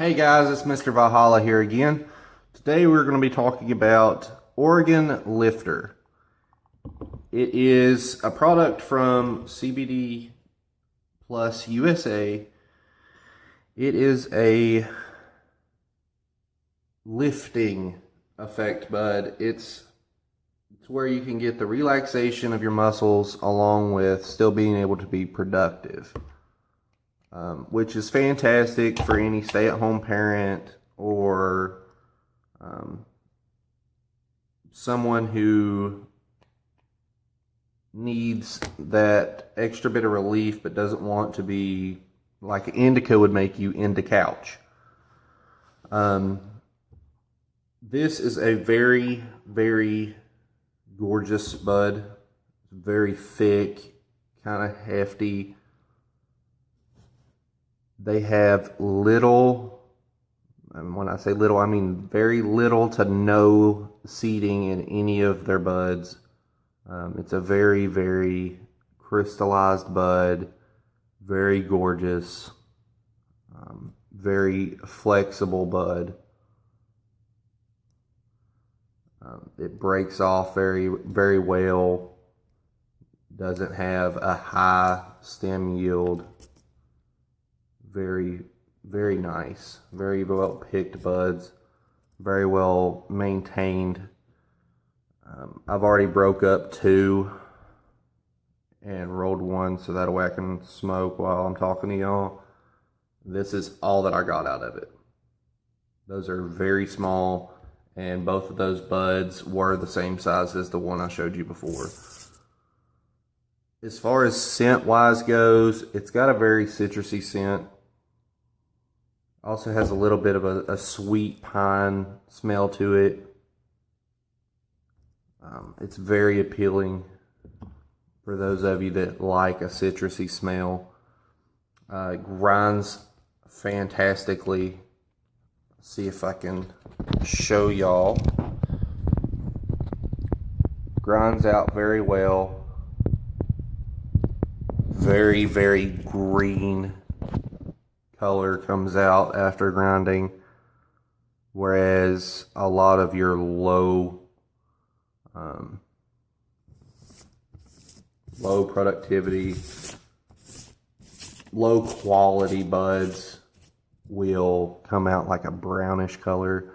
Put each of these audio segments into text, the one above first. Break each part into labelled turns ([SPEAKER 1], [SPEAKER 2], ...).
[SPEAKER 1] Hey guys, it's Mr. Valhalla here again. Today we're going to be talking about Oregon Lifter. It is a product from CBD Plus USA. It is a lifting effect bud. It's where you can get the relaxation of your muscles along with still being able to be productive. Which is fantastic for any stay-at-home parent or someone who needs that extra bit of relief but doesn't want to be like indica would make you into couch. This is a very, very gorgeous bud. Very thick, kind of hefty. They have little, and when I say little, I mean very little to no seeding in any of their buds. It's a very, very crystallized bud, very gorgeous, very flexible bud. It breaks off very, very well. Doesn't have a high stem yield. Very, very nice. Very well picked buds. Very well maintained. I've already broke up 2 and rolled 1 so that way I can smoke while I'm talking to y'all. This is all that I got out of it. Those are very small, and both of those buds were the same size as the one I showed you before. As far as scent wise goes, it's got a very citrusy scent. Also has a little bit of a sweet pine smell to it. It's very appealing for those of you that like a citrusy smell. It grinds fantastically. See if I can show y'all. Grinds out very well. Very, very green color comes out after grinding, whereas a lot of your low productivity, low quality buds will come out like a brownish color.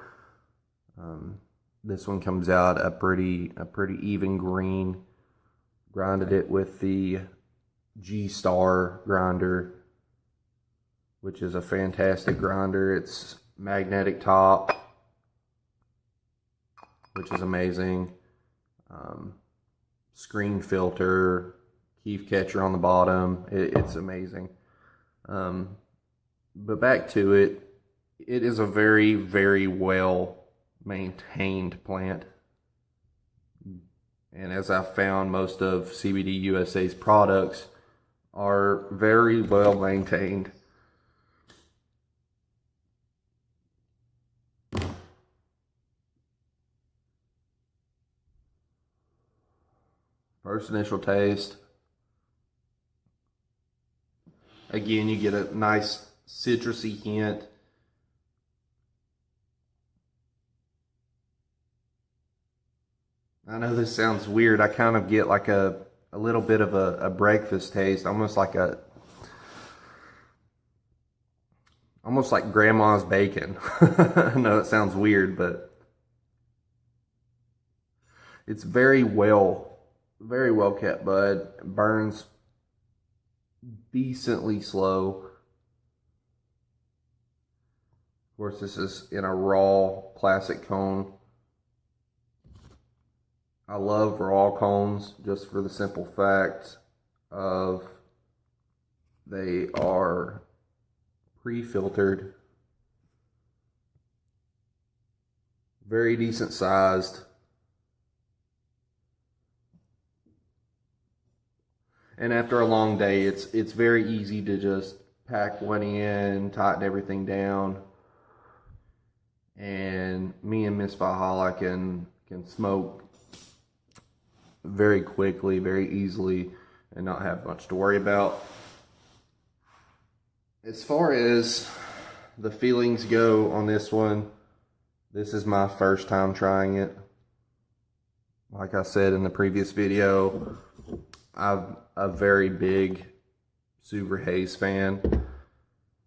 [SPEAKER 1] This one comes out a pretty even green. Grinded it with the G-Star grinder, which is a fantastic grinder. It's magnetic top, which is amazing. Screen filter, keef catcher on the bottom. It's amazing. But back to it. It is a very, very well maintained plant. And as I've found, most of CBD USA's products are very well maintained. First initial taste. Again, you get a nice citrusy hint. I know this sounds weird. I kind of get like a little bit of a breakfast taste, almost like grandma's bacon. I know it sounds weird, but it's very well kept bud. Burns decently slow. Of course, this is in a raw classic cone. I love raw cones just for the simple fact of they are pre-filtered, very decent sized. And after a long day, it's very easy to just pack one in, tighten everything down, and me and Miss Valhalla can smoke very quickly, very easily, and not have much to worry about. As far as the feelings go on this one, this is my first time trying it. Like I said in the previous video, I'm a very big Super Haze fan,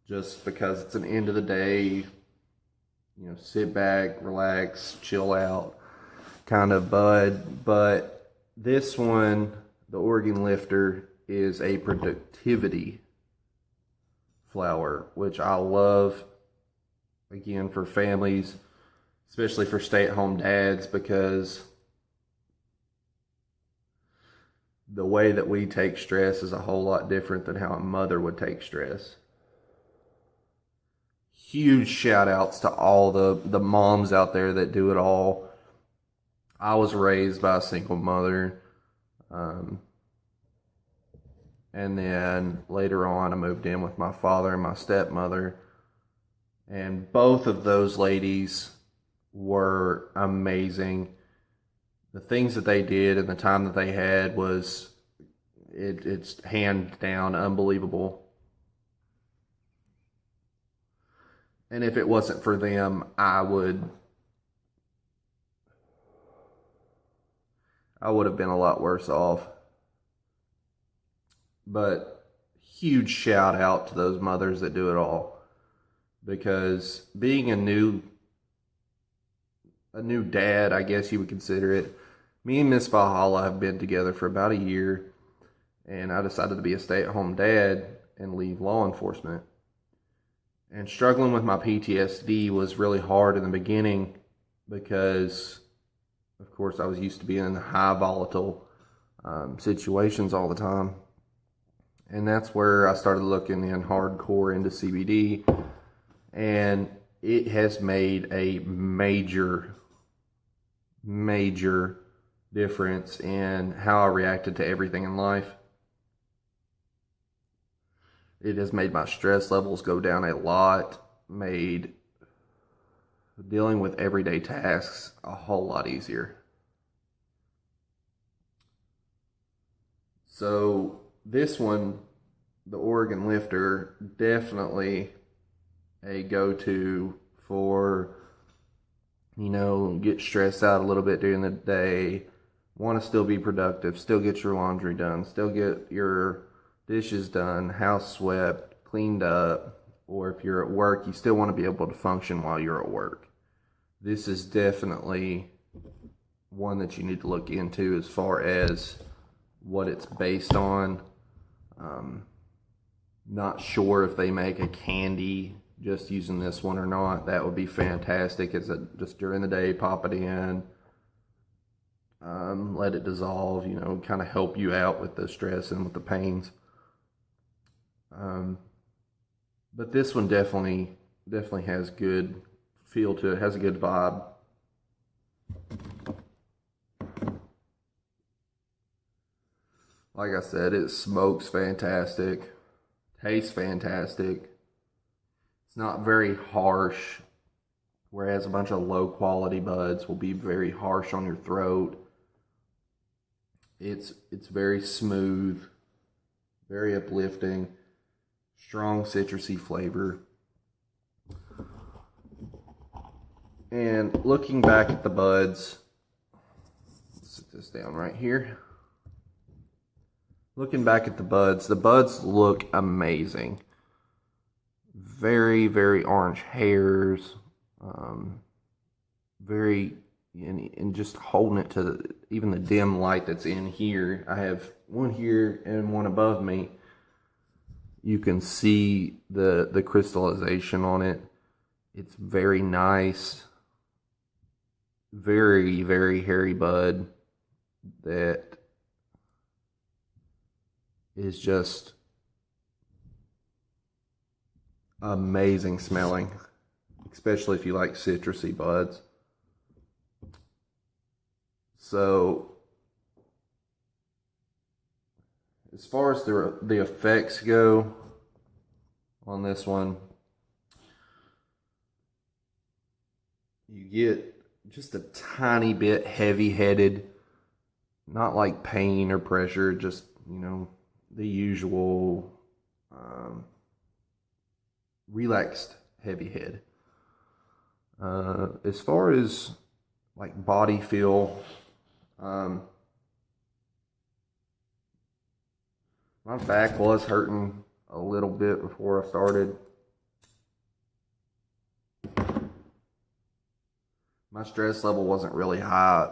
[SPEAKER 1] just because it's an end of the day, sit back, relax, chill out kind of bud. But this one, the Oregon Lifter, is a productivity flower, which I love, again, for families, especially for stay-at-home dads, because the way that we take stress is a whole lot different than how a mother would take stress. Huge shout outs to all the moms out there that do it all. I was raised by a single mother. And then later on, I moved in with my father and my stepmother. And both of those ladies were amazing. The things that they did and the time that they had was, it's hands down unbelievable. And if it wasn't for them, I would have been a lot worse off. But huge shout out to those mothers that do it all, because being a new dad, I guess you would consider it. Me and Miss Valhalla have been together for about a year, and I decided to be a stay-at-home dad and leave law enforcement. And struggling with my PTSD was really hard in the beginning because, of course, I was used to being in high volatile situations all the time. And that's where I started looking in hardcore into CBD. And it has made a major difference in how I reacted to everything in life. It has made my stress levels go down a lot, made dealing with everyday tasks a whole lot easier. So this one, the Oregon Lifter, definitely a go-to for, get stressed out a little bit during the day, want to still be productive, still get your laundry done, still get your dishes done, house swept, cleaned up, or if you're at work, you still want to be able to function while you're at work. This is definitely one that you need to look into as far as what it's based on. Not sure if they make a candy just using this one or not. That would be fantastic. Is it just during the day, pop it in, let it dissolve, kind of help you out with the stress and with the pains. But this one definitely has good feel to it, has a good vibe. Like I said, it smokes fantastic, tastes fantastic. It's not very harsh, whereas a bunch of low quality buds will be very harsh on your throat. It's very smooth, very uplifting, strong citrusy flavor. And looking back at the buds, let's sit this down right here. Looking back at the buds look amazing. Very, very orange hairs. And just holding it to even the dim light that's in here. I have one here and one above me. You can see the crystallization on it. It's very nice. Very, very hairy bud that is just amazing smelling, especially if you like citrusy buds. So as far as the effects go on this one, you get just a tiny bit heavy-headed, not like pain or pressure, just, the usual relaxed heavy head. As far as like body feel, my back was hurting a little bit before I started. My stress level wasn't really high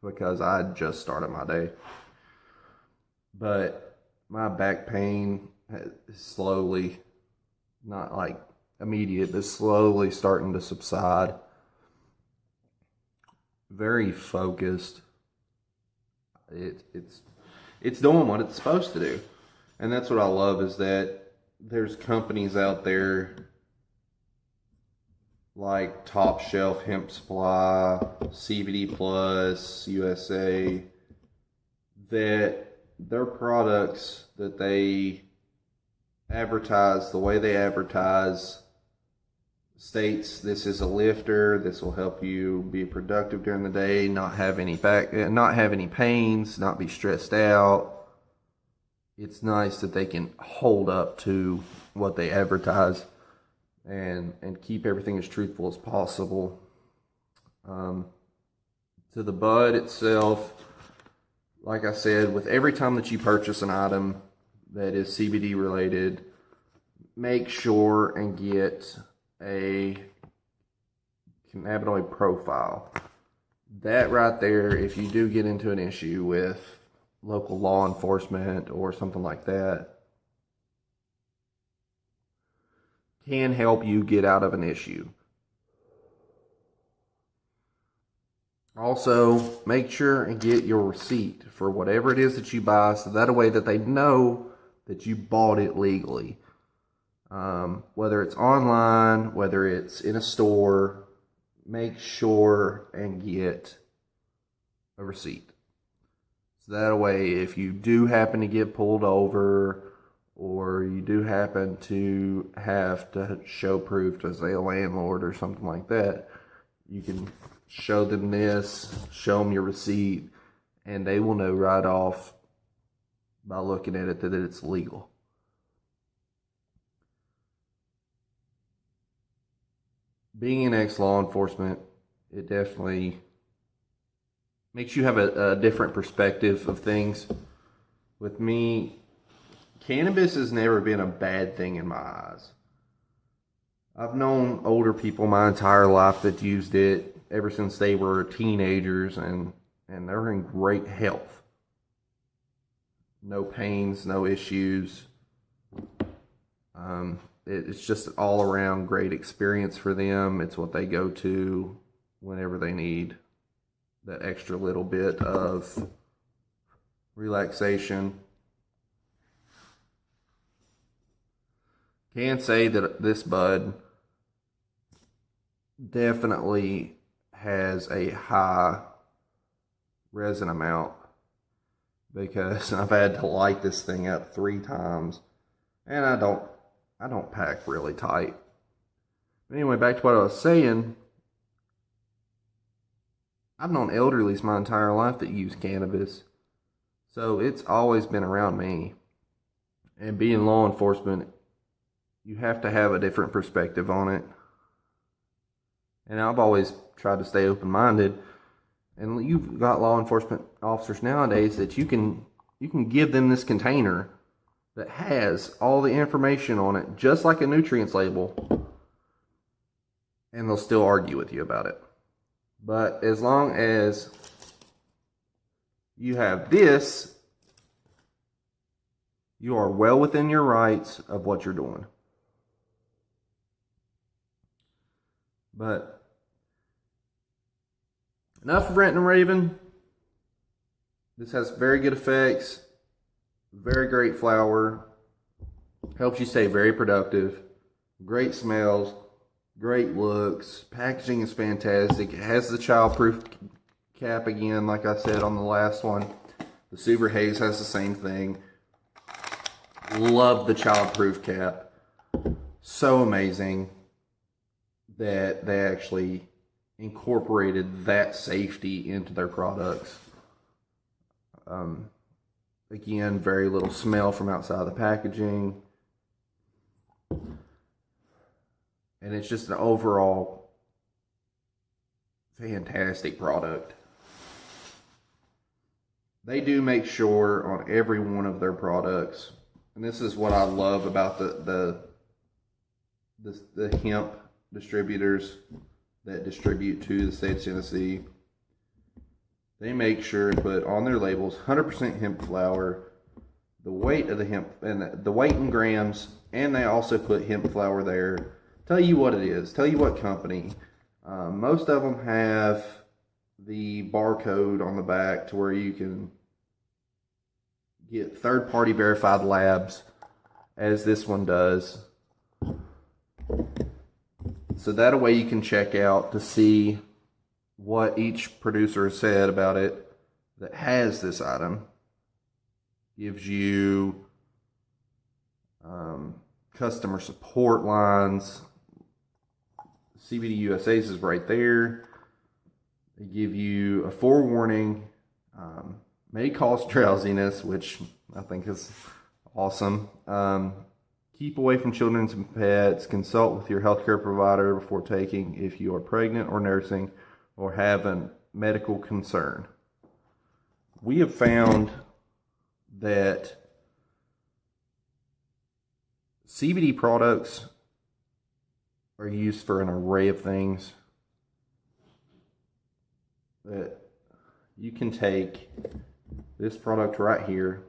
[SPEAKER 1] because I had just started my day. But my back pain is slowly, not like immediate, but slowly starting to subside. Very focused. It's doing what it's supposed to do. And that's what I love, is that there's companies out there like Top Shelf Hemp Supply, CBD Plus, USA, that their products that they advertise, the way they advertise, states this is a lifter, this will help you be productive during the day, not have any pains, not be stressed out. It's nice that they can hold up to what they advertise and keep everything as truthful as possible. To the bud itself, like I said, with every time that you purchase an item that is CBD related, make sure and get a cannabinoid profile. That right there, if you do get into an issue with local law enforcement or something like that, can help you get out of an issue. Also, make sure and get your receipt for whatever it is that you buy, so that way that they know that you bought it legally. Whether it's online, whether it's in a store, make sure and get a receipt. So that way, if you do happen to get pulled over, or you do happen to have to show proof to, say, a landlord or something like that, you can show them this, show them your receipt, and they will know right off by looking at it that it's legal. Being in ex-law enforcement, it definitely makes you have a different perspective of things. With me, cannabis has never been a bad thing in my eyes. I've known older people my entire life that used it ever since they were teenagers, and they're in great health. No pains, no issues. It's just an all-around great experience for them. It's what they go to whenever they need that extra little bit of relaxation. Can say that this bud definitely has a high resin amount, because I've had to light this thing up 3 times, and I don't pack really tight. But anyway, back to what I was saying. I've known elderlies my entire life that use cannabis, so it's always been around me. And being law enforcement, you have to have a different perspective on it. And I've always tried to stay open-minded. And you've got law enforcement officers nowadays that you can give them this container that has all the information on it, just like a nutrients label, and they'll still argue with you about it. But as long as you have this, you are well within your rights of what you're doing. But enough of ranting and raving. This has very good effects. Very great flower. Helps you stay very productive. Great smells. Great looks. Packaging is fantastic. It has the childproof cap again, like I said on the last one. The Super Haze has the same thing. Love the childproof cap. So amazing that they actually incorporated that safety into their products. Again, very little smell from outside the packaging. And it's just an overall fantastic product. They do make sure on every one of their products, and this is what I love about the hemp distributors that distribute to the state of Tennessee. They make sure to put on their labels 100% hemp flower, the weight of the hemp, and the weight in grams, and they also put hemp flower there. Tell you what it is, tell you what company. Most of them have the barcode on the back to where you can get third-party verified labs, as this one does. So that way you can check out to see what each producer said about it that has this item. Gives you customer support lines. CBD USA's is right there. They give you a forewarning. May cause drowsiness, which I think is awesome. Keep away from children and pets. Consult with your healthcare provider before taking if you are pregnant or nursing or have a medical concern. We have found that CBD products are used for an array of things. That you can take this product right here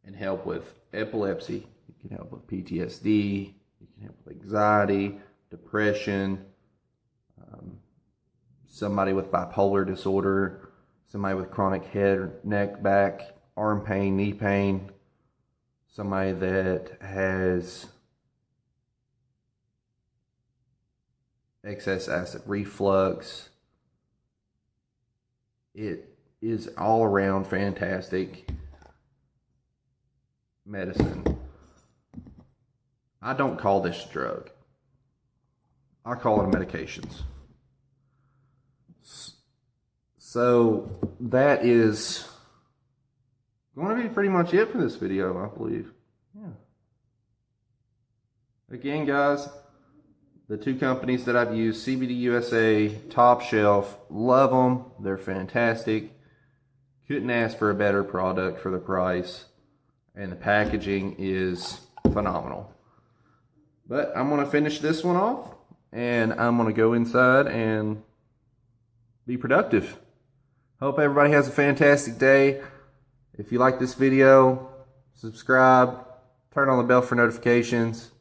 [SPEAKER 1] and help with epilepsy. You can help with PTSD. You can help with anxiety, depression, somebody with bipolar disorder, somebody with chronic head, neck, back, arm pain, knee pain, somebody that has excess acid reflux. It is all around fantastic medicine. I don't call this a drug. I call it medications. So that is going to be pretty much it for this video, I believe. Yeah. Again, guys, the two companies that I've used, CBD USA, top shelf, love them. They're fantastic. Couldn't ask for a better product for the price. And the packaging is phenomenal. But I'm going to finish this one off. And I'm going to go inside and be productive. Hope everybody has a fantastic day. If you like this video, subscribe, turn on the bell for notifications.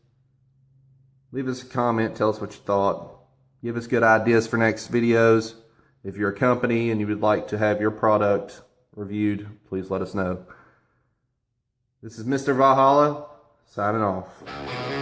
[SPEAKER 1] Leave us a comment, tell us what you thought. Give us good ideas for next videos. If you're a company and you would like to have your product reviewed, please let us know. This is Mr. Valhalla, signing off.